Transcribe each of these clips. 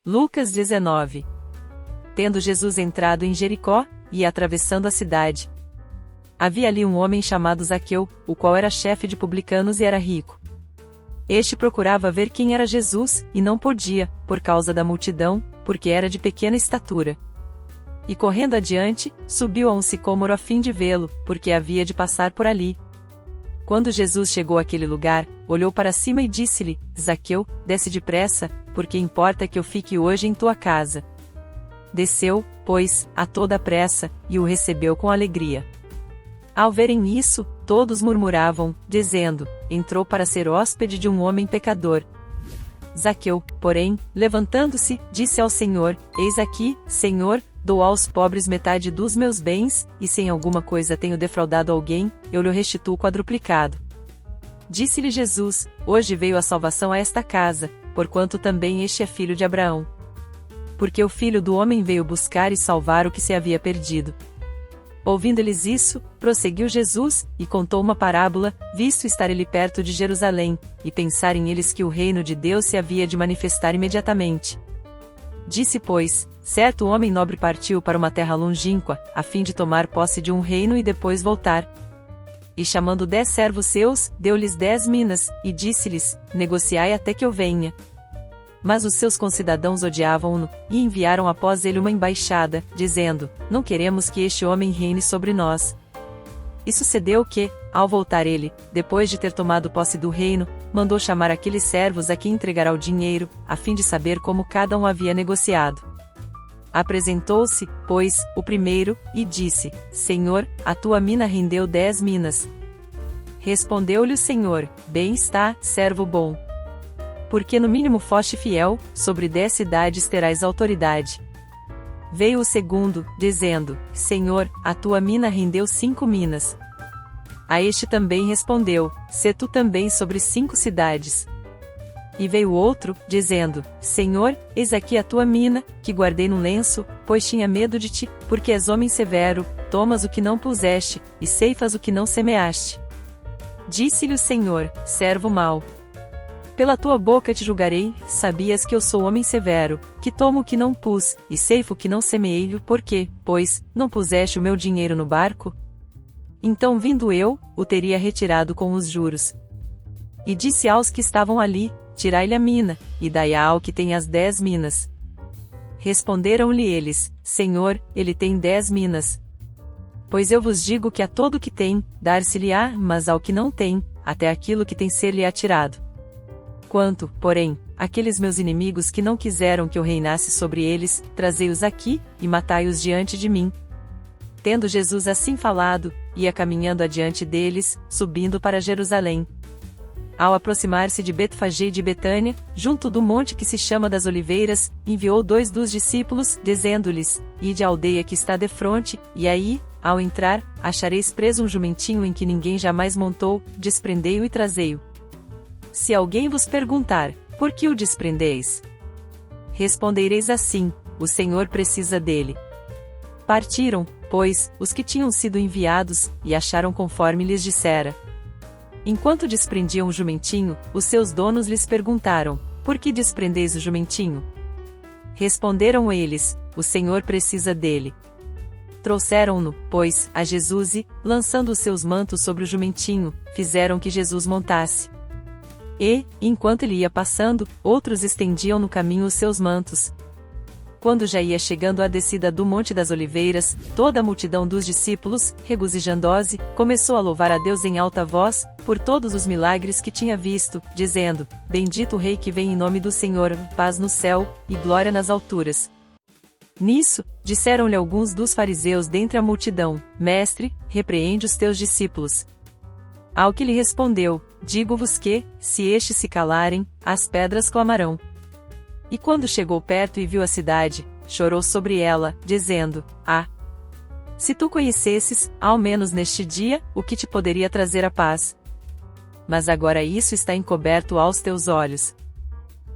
Lucas 19. Tendo Jesus entrado em Jericó, e atravessando a cidade, havia ali um homem chamado Zaqueu, o qual era chefe de publicanos e era rico. Este procurava ver quem era Jesus, e não podia, por causa da multidão, porque era de pequena estatura. E correndo adiante, subiu a um sicômoro a fim de vê-lo, porque havia de passar por ali. Quando Jesus chegou àquele lugar, olhou para cima e disse-lhe: Zaqueu, desce depressa, porque importa que eu fique hoje em tua casa. Desceu, pois, a toda pressa, e o recebeu com alegria. Ao verem isso, todos murmuravam, dizendo: entrou para ser hóspede de um homem pecador. Zaqueu, porém, levantando-se, disse ao Senhor: Eis aqui, Senhor, dou aos pobres metade dos meus bens, e se em alguma coisa tenho defraudado alguém, eu lhe restituo quadruplicado. Disse-lhe Jesus: Hoje veio a salvação a esta casa, porquanto também este é filho de Abraão. Porque o Filho do Homem veio buscar e salvar o que se havia perdido. Ouvindo-lhes isso, prosseguiu Jesus, e contou uma parábola, visto estar ele perto de Jerusalém, e pensarem eles que o reino de Deus se havia de manifestar imediatamente. Disse, pois, certo homem nobre partiu para uma terra longínqua, a fim de tomar posse de um reino e depois voltar. E chamando 10 servos seus, deu-lhes 10 minas, e disse-lhes: negociai até que eu venha. Mas os seus concidadãos odiavam-no, e enviaram após ele uma embaixada, dizendo: não queremos que este homem reine sobre nós. E sucedeu que, ao voltar ele, depois de ter tomado posse do reino, mandou chamar aqueles servos a quem entregará o dinheiro, a fim de saber como cada um havia negociado. Apresentou-se, pois, o primeiro, e disse: Senhor, a tua mina rendeu 10 minas. Respondeu-lhe o Senhor: bem está, servo bom. Porque no mínimo foste fiel, sobre 10 cidades terás autoridade. Veio o segundo, dizendo: Senhor, a tua mina rendeu 5 minas. A este também respondeu: sê tu também sobre 5 cidades. E veio outro, dizendo: Senhor, eis aqui a tua mina, que guardei num lenço, pois tinha medo de ti, porque és homem severo, tomas o que não puseste, e ceifas o que não semeaste. Disse-lhe o Senhor: servo mau. Pela tua boca te julgarei, sabias que eu sou homem severo, que tomo o que não pus, e ceifo o que não semeei, por quê, pois, não puseste o meu dinheiro no barco? Então vindo eu, o teria retirado com os juros. E disse aos que estavam ali: tirai-lhe a mina, e dai-a ao que tem as 10 minas. Responderam-lhe eles: Senhor, ele tem 10 minas. Pois eu vos digo que a todo o que tem, dar-se-lhe-á, mas ao que não tem, até aquilo que tem ser-lhe-á tirado. Quanto, porém, aqueles meus inimigos que não quiseram que eu reinasse sobre eles, trazei-os aqui, e matai-os diante de mim. Tendo Jesus assim falado, ia caminhando adiante deles, subindo para Jerusalém. Ao aproximar-se de Betfagé e de Betânia, junto do monte que se chama das Oliveiras, enviou 2 dos discípulos, dizendo-lhes: ide à aldeia que está defronte, e aí, ao entrar, achareis preso um jumentinho em que ninguém jamais montou, desprendei-o e trazei-o. Se alguém vos perguntar: por que o desprendeis? Respondereis assim: o Senhor precisa dele. Partiram, pois, os que tinham sido enviados, e acharam conforme lhes dissera. Enquanto desprendiam o jumentinho, os seus donos lhes perguntaram: por que desprendeis o jumentinho? Responderam eles: o Senhor precisa dele. Trouxeram-no, pois, a Jesus e, lançando os seus mantos sobre o jumentinho, fizeram que Jesus montasse. E, enquanto ele ia passando, outros estendiam no caminho os seus mantos. Quando já ia chegando à descida do Monte das Oliveiras, toda a multidão dos discípulos, regozijando-se, começou a louvar a Deus em alta voz, por todos os milagres que tinha visto, dizendo: bendito o Rei que vem em nome do Senhor, paz no céu, e glória nas alturas. Nisso, disseram-lhe alguns dos fariseus dentre a multidão: Mestre, repreende os teus discípulos. Ao que lhe respondeu: digo-vos que, se estes se calarem, as pedras clamarão. E quando chegou perto e viu a cidade, chorou sobre ela, dizendo: ah! Se tu conhecesses, ao menos neste dia, o que te poderia trazer a paz. Mas agora isso está encoberto aos teus olhos.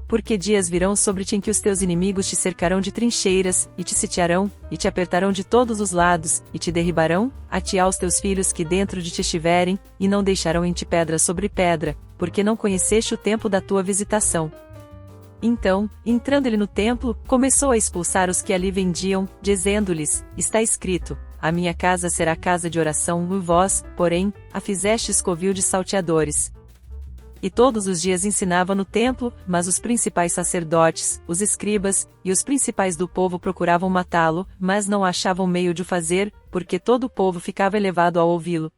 Porque dias virão sobre ti em que os teus inimigos te cercarão de trincheiras, e te sitiarão, e te apertarão de todos os lados, e te derribarão, a ti e aos teus filhos que dentro de ti estiverem, e não deixarão em ti pedra sobre pedra, porque não conheceste o tempo da tua visitação. Então, entrando ele no templo, começou a expulsar os que ali vendiam, dizendo-lhes: Está escrito: A minha casa será casa de oração, e vós, porém, a fizestes covil de salteadores. E todos os dias ensinava no templo, mas os principais sacerdotes, os escribas, e os principais do povo procuravam matá-lo, mas não achavam meio de o fazer, porque todo o povo ficava elevado ao ouvi-lo.